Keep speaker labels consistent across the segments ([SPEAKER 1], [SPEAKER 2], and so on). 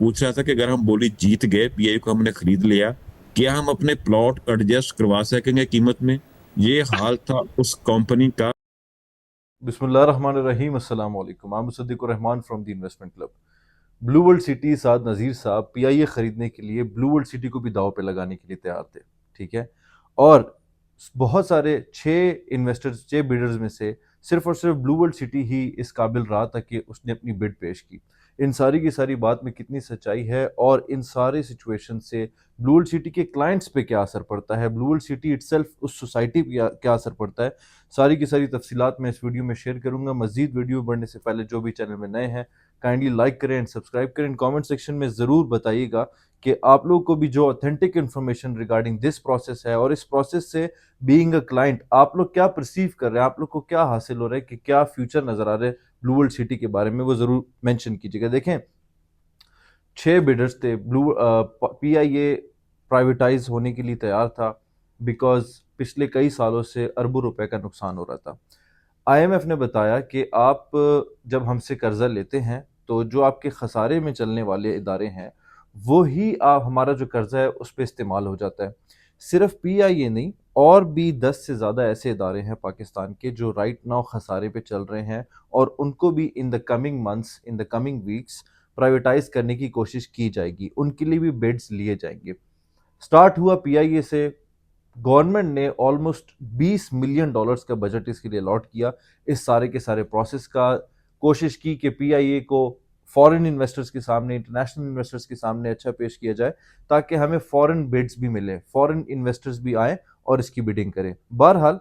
[SPEAKER 1] पूछ रहा था कि अगर हम बोली जीत गए, पीआई को हमने खरीद लिया, क्या हम अपने प्लॉट एडजस्ट करवा सकेंगे कीमत में? ये हाल था उस कंपनी का।
[SPEAKER 2] बिस्मिल्लाहिर्रहमानिर्रहीम, अस्सलाम वालेकुम। I'm Musaddiqur Rahman from the investment club. Blue world city Saad Nazir साहब पीआईए खरीदने के लिए ब्लू वर्ल्ड सिटी को भी दांव पे लगाने के लिए तैयार थे। ठीक है। और बहुत सारे 6 इन्वेस्टर्स, 6 बिडर्स में से सिर्फ और सिर्फ ब्लू वर्ल्ड सिटी ही इस काबिल रहा था कि उसने अपनी बिड पेश की। इन सारी की सारी बात में कितनी सच्चाई है और इन सारे सिचुएशन से ब्लू वर्ल्ड सिटी के क्लाइंट्स पे क्या असर पड़ता है, ब्लू वर्ल्ड सिटी इटसेल्फ उस सोसाइटी पे क्या असर पड़ता है, सारी की सारी तफसीलात मैं इस वीडियो में शेयर करूंगा। मजीद वीडियो बढ़ने से पहले जो भी चैनल में नए हैं काइंडली लाइक करें एंड सब्सक्राइब करें। कमेंट सेक्शन में ज़रूर बताइएगा कि आप लोगों को भी जो authentic information regarding this process है और इस प्रोसेस से बीइंग अ क्लाइंट आप लोग क्या परसीव कर रहे हैं, आप लोग को क्या हासिल हो रहा है, कि क्या फ्यूचर नज़र आ रहा है ब्लू वर्ल्ड सिटी के बारे में, वो ज़रूर मेंशन कीजिएगा। देखें, 6 बिडर्स थे। ब्लू पीआईए प्राइवेटाइज होने के लिए तैयार था बिकॉज पिछले कई सालों से अरबों रुपए का नुकसान हो रहा था। आईएमएफ ने बताया कि आप जब हमसे कर्जा लेते हैं तो जो आपके खसारे में चलने वाले इदारे हैं वो ही आप हमारा जो कर्जा है उस पर इस्तेमाल हो जाता है। सिर्फ पीआईए नहीं, और भी 10 से ज़्यादा ऐसे इदारे हैं पाकिस्तान के जो राइट नाउ खसारे पे चल रहे हैं और उनको भी in the coming months, in the coming weeks privatise करने की कोशिश की जाएगी, उनके लिए भी बिड्स लिए जाएंगे। स्टार्ट हुआ पीआईए से। गवर्नमेंट ने ऑलमोस्ट $20 मिलियन का बजट इसके लिए अलॉट किया। इस सारे के सारे प्रोसेस का कोशिश की कि पीआईए को फॉरेन इन्वेस्टर्स के सामने, इंटरनेशनल इन्वेस्टर्स के सामने अच्छा पेश किया जाए ताकि हमें फॉरेन बिड्स भी मिले, फॉरेन इन्वेस्टर्स भी आए और इसकी बिडिंग करें। बहरहाल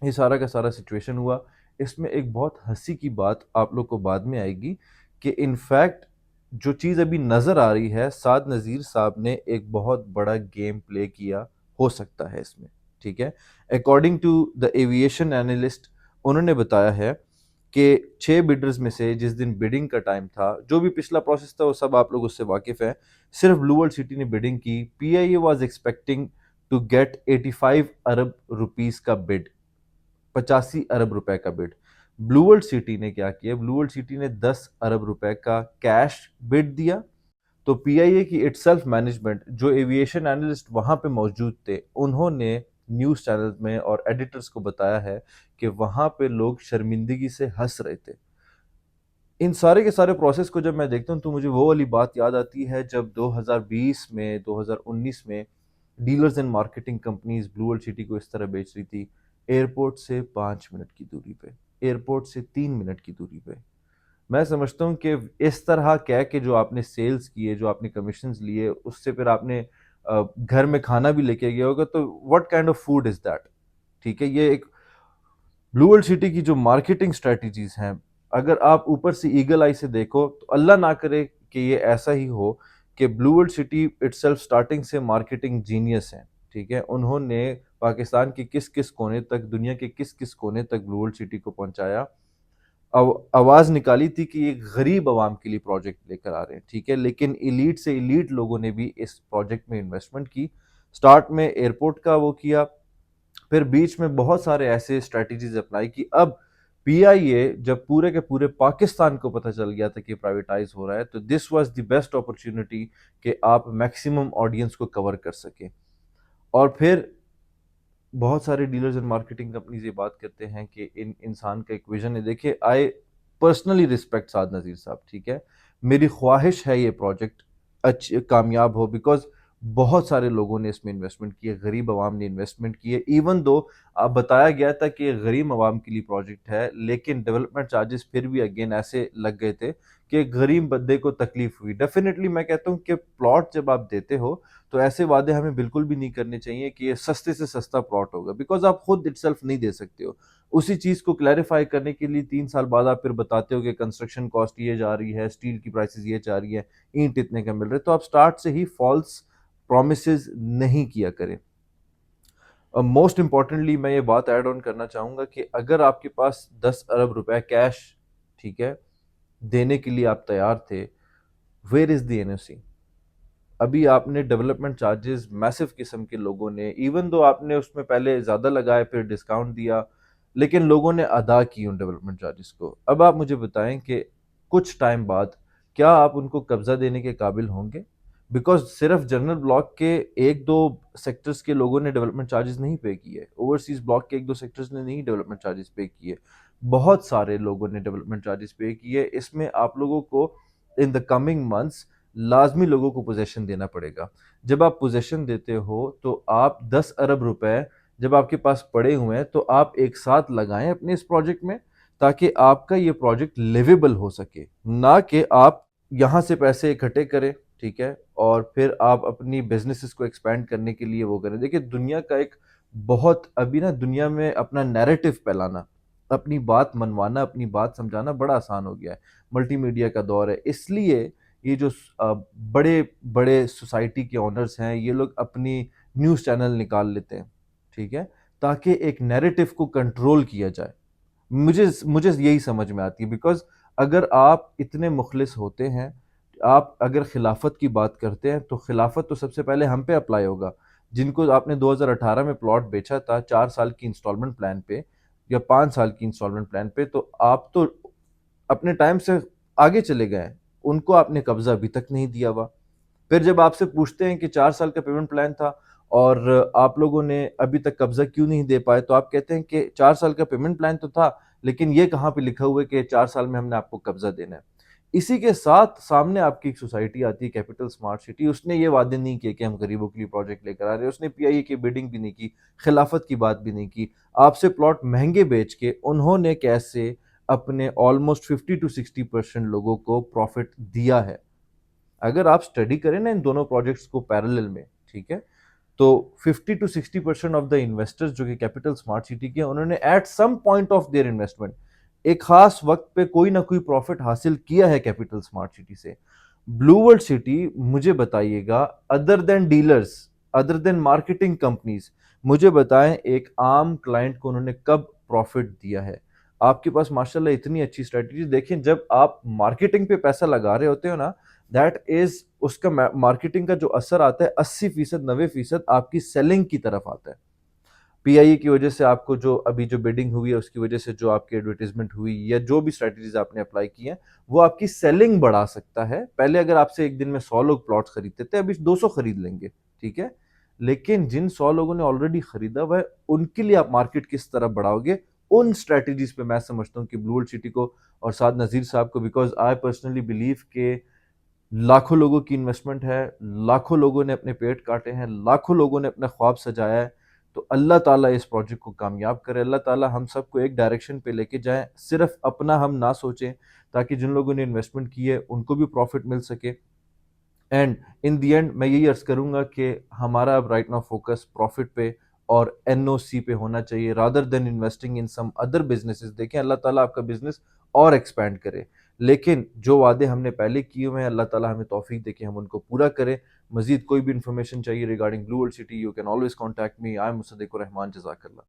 [SPEAKER 2] ये सारा का सारा सिचुएशन हुआ। इसमें एक बहुत हंसी की बात आप लोग को बाद में आएगी कि इनफैक्ट जो चीज़ अभी नज़र आ रही है, साद नज़ीर साहब ने एक बहुत बड़ा गेम प्ले किया हो सकता है इसमें। ठीक है। According to the aviation analyst, उन्होंने बताया है कि 6 बिडर्स में से जिस दिन बिडिंग का टाइम था, जो भी पिछला प्रोसेस था वो सब आप लोग उससे वाकिफ हैं, सिर्फ ब्लू वर्ल्ड सिटी ने बिडिंग की। PIA was expecting to get 85 अरब रुपीस का बिड, 85 अरब रुपए का बिड। ब्लू वर्ल्ड सिटी ने क्या किया, ब्लू वर्ल्ड सिटी ने 10 अरब रुपए का कैश बिड दिया। तो पीआईए की इटसेल्फ मैनेजमेंट, जो एविएशन एनालिस्ट वहां पे मौजूद थे, उन्होंने न्यूज़ चैनल में और एडिटर्स को बताया है कि वहां पे लोग शर्मिंदगी से हंस रहे थे। इन सारे के सारे प्रोसेस को जब मैं देखता हूँ तो मुझे वो वाली बात याद आती है जब 2020 में, 2019 में dealers and marketing companies blue world city को इस तरह बेच रही थी। एयरपोर्ट से 5 मिनट की दूरी पे, एयरपोर्ट से 3 मिनट की दूरी पे। मैं समझता हूँ कि इस तरह कह के जो आपने सेल्स किए, जो आपने कमीशंस लिए, उससे फिर आपने घर में खाना भी लेके गया होगा, तो what kind of food is that? ठीक है। ये एक ब्लू वर्ल्ड सिटी की जो मार्केटिंग स्ट्रेटजीज हैं, अगर आप ऊपर से ईगल आई से देखो तो अल्लाह ना करे कि ये ऐसा ही हो कि blue world city itself starting से मार्केटिंग जीनियस है। ठीक है। उन्होंने पाकिस्तान के किस किस कोने तक, दुनिया के किस किस कोने तक ब्लू वर्ल्ड सिटी को पहुंचाया। आवाज निकाली थी कि ये गरीब आवाम के लिए प्रोजेक्ट लेकर आ रहे हैं। ठीक है। लेकिन इलीट से इलीट लोगों ने भी इस प्रोजेक्ट में इन्वेस्टमेंट की। स्टार्ट में एयरपोर्ट का वो किया, फिर बीच में बहुत सारे ऐसे स्ट्रेटजीज अप्लाई की। अब पीआईए जब पूरे के पूरे पाकिस्तान को पता चल गया था कि प्राइवेटाइज हो रहा है, तो this was the best opportunity कि आप मैक्सिमम ऑडियंस को कवर कर सके। और फिर बहुत सारे डीलर्स एंड मार्केटिंग कंपनीज ये बात करते हैं कि इन इंसान का एक विजन है। देखिए, आई पर्सनली रिस्पेक्ट साद नज़ीर साहब। ठीक है। मेरी ख्वाहिश है ये प्रोजेक्ट कामयाब हो बिकॉज बहुत सारे लोगों ने इसमें इन्वेस्टमेंट की है, गरीब आवाम ने इन्वेस्टमेंट की है। इवन दो बताया गया था कि ये गरीब आवाम के लिए प्रोजेक्ट है, लेकिन डेवलपमेंट चार्जेस फिर भी अगेन ऐसे लग गए थे कि गरीब बंदे को तकलीफ हुई। डेफिनेटली मैं कहता हूँ कि प्लॉट जब आप देते हो तो ऐसे वादे हमें बिल्कुल भी नहीं करने चाहिए कि ये सस्ते से सस्ता प्लॉट होगा, बिकॉज आप खुद इटसेल्फ नहीं दे सकते हो। उसी चीज को क्लैरिफाई करने के लिए 3 साल बाद आप फिर बताते हो कि कंस्ट्रक्शन कॉस्ट ये जा रही है, स्टील की प्राइसेस ये जा रही है, ईंट इतने का मिल रहे, तो आप स्टार्ट से ही फॉल्स प्रोमिस नहीं किया करें। मोस्ट इंपॉर्टेंटली मैं ये बात ऐड ऑन करना चाहूंगा कि अगर आपके पास 10 अरब रुपए कैश, ठीक है, देने के लिए आप तैयार थे, वेयर इज द एनओसी? अभी आपने डेवलपमेंट चार्जेस मैसिव किस्म के लोगों ने, इवन दो आपने उसमें पहले ज़्यादा लगाए फिर डिस्काउंट दिया, लेकिन लोगों ने अदा की उन डेवलपमेंट चार्जेस को। अब आप मुझे बताएं कि कुछ टाइम बाद کیا آپ ان کو قبضہ دینے کے قابل ہوں گے؟ بیکاز صرف جنرل بلاک کے ایک دو سیکٹرز کے لوگوں نے ڈیولپمنٹ چارجز نہیں پے کیے، اوورسیز بلاک کے ایک دو سیکٹرز نے نہیں ڈیولپمنٹ چارجز پے کیے، بہت سارے لوگوں نے ڈیولپمنٹ چارجز پے کیے. اس میں آپ لوگوں کو ان دا کمنگ منتھس لازمی لوگوں کو پوزیشن دینا پڑے گا. جب آپ پوزیشن دیتے ہو تو آپ 10 ارب روپے جب آپ کے پاس پڑے ہوئے ہیں تو آپ ایک ساتھ لگائیں اپنے اس پروجیکٹ میں، تاکہ آپ کا یہ پروجیکٹ لیویبل ہو سکے، نہ کہ آپ یہاں سے پیسے اکٹھے کریں، ٹھیک ہے، اور پھر آپ اپنی بزنسز کو ایکسپینڈ کرنے کے لیے وہ کریں. دیکھیں دنیا کا ایک بہت ابھی نا دنیا میں اپنا نیریٹو پھیلانا، اپنی بات منوانا، اپنی بات سمجھانا بڑا آسان ہو گیا ہے. ملٹی میڈیا کا دور ہے، اس لیے یہ جو بڑے بڑے سوسائٹی کے اونرز ہیں یہ لوگ اپنی نیوز چینل نکال لیتے ہیں، ٹھیک ہے، تاکہ ایک نیریٹو کو کنٹرول کیا جائے. مجھے یہی سمجھ میں آتی ہے، بیکاز اگر آپ اتنے مخلص ہوتے ہیں، آپ اگر خلافت کی بات کرتے ہیں تو خلافت تو سب سے پہلے ہم پہ اپلائی ہوگا، جن کو آپ نے 2018 میں پلاٹ بیچا تھا 4 سال کی انسٹالمنٹ پلان پہ یا 5 سال کی انسٹالمنٹ پلان پہ، تو آپ تو اپنے ٹائم سے آگے چلے گئے ہیں، ان کو آپ نے قبضہ ابھی تک نہیں دیا ہوا. پھر جب آپ سے پوچھتے ہیں کہ 4 سال کا پیمنٹ پلان تھا اور آپ لوگوں نے ابھی تک قبضہ کیوں نہیں دے پائے، تو آپ کہتے ہیں کہ 4 سال کا پیمنٹ پلان تو تھا، لیکن یہ کہاں پہ لکھا ہوا ہے کہ 4 سال میں ہم نے آپ کو قبضہ دینا ہے. اسی کے ساتھ سامنے آپ کی ایک سوسائٹی آتی ہے کیپٹل اسمارٹ سٹی، اس نے یہ وعدے نہیں کیے کہ ہم غریبوں کے لیے پروجیکٹ لے کر آ رہے ہیں، اس نے پی آئی اے کی بیڈنگ بھی نہیں کی، خلافت کی بات بھی نہیں کی، آپ سے پلاٹ مہنگے بیچ کے انہوں نے کیسے اپنے آلموسٹ 50-60% لوگوں کو پروفٹ دیا ہے. اگر آپ اسٹڈی کریں نا ان دونوں پروجیکٹس کو پیرلل میں، ٹھیک ہے، تو 50-60% آف دا انویسٹرز جو کہ کیپٹل اسمارٹ سٹی کے، انہوں نے at some point of their investment ایک خاص وقت پہ کوئی نہ کوئی پروفٹ حاصل کیا ہے کیپٹل اسمارٹ سٹی سے. بلو ورلڈ سٹی مجھے بتائیے گا، ادر دین ڈیلرز، ادر دین مارکیٹنگ کمپنیز، مجھے بتائیں ایک عام کلائنٹ کو انہوں نے کب پروفٹ دیا ہے. آپ کے پاس ماشاءاللہ اتنی اچھی اسٹریٹجی، دیکھیں جب آپ مارکیٹنگ پہ پیسہ لگا رہے ہوتے ہو نا، دیٹ از اس کا مارکیٹنگ کا جو اثر آتا ہے 80% 90% آپ کی سیلنگ کی طرف آتا ہے. پی آئی اے کی وجہ سے آپ کو جو ابھی جو بیڈنگ ہوئی ہے اس کی وجہ سے جو آپ کی ایڈورٹیزمنٹ ہوئی یا جو بھی اسٹریٹجیز آپ نے اپلائی کی ہیں وہ آپ کی سیلنگ بڑھا سکتا ہے. پہلے اگر آپ سے ایک دن میں 100 لوگ پلاٹس خریدتے تھے، ابھی 200 خرید لیں گے، ٹھیک ہے، لیکن جن 100 لوگوں نے آلریڈی خریدا ہوا ہے ان کے لیے آپ مارکیٹ کس طرح بڑھاؤ گے، ان اسٹریٹجیز پہ میں سمجھتا ہوں کہ بلو ورلڈ سٹی کو اور سعد نذیر صاحب کو، بیکاز آئی پرسنلی بلیو کہ لاکھوں لوگوں کی انویسٹمنٹ ہے، لاکھوں لوگوں نے اپنے پیٹ کاٹے ہیں، لاکھوں لوگوں نے اپنا خواب سجایا ہے. تو اللہ تعالیٰ اس پروجیکٹ کو کامیاب کرے، اللہ تعالیٰ ہم سب کو ایک ڈائریکشن پہ لے کے جائیں، صرف اپنا ہم نہ سوچیں، تاکہ جن لوگوں نے انویسٹمنٹ کی ہے ان کو بھی پروفٹ مل سکے. اینڈ ان دی اینڈ میں یہی عرض کروں گا کہ ہمارا اب رائٹ ناؤ فوکس پروفٹ پہ اور این او سی پہ ہونا چاہیے، rather than investing in some other businesses. دیکھیں اللہ تعالیٰ آپ کا بزنس اور ایکسپینڈ کرے، لیکن جو وعدے ہم نے پہلے کیے ہوئے ہیں اللہ تعالیٰ ہمیں توفیق دے کہ ہم ان کو پورا کریں. مزید کوئی بھی انفارمیشن چاہیے regarding Blue World City, you can always contact me. I am Musaddiq ur-Rehman. جزاک اللہ.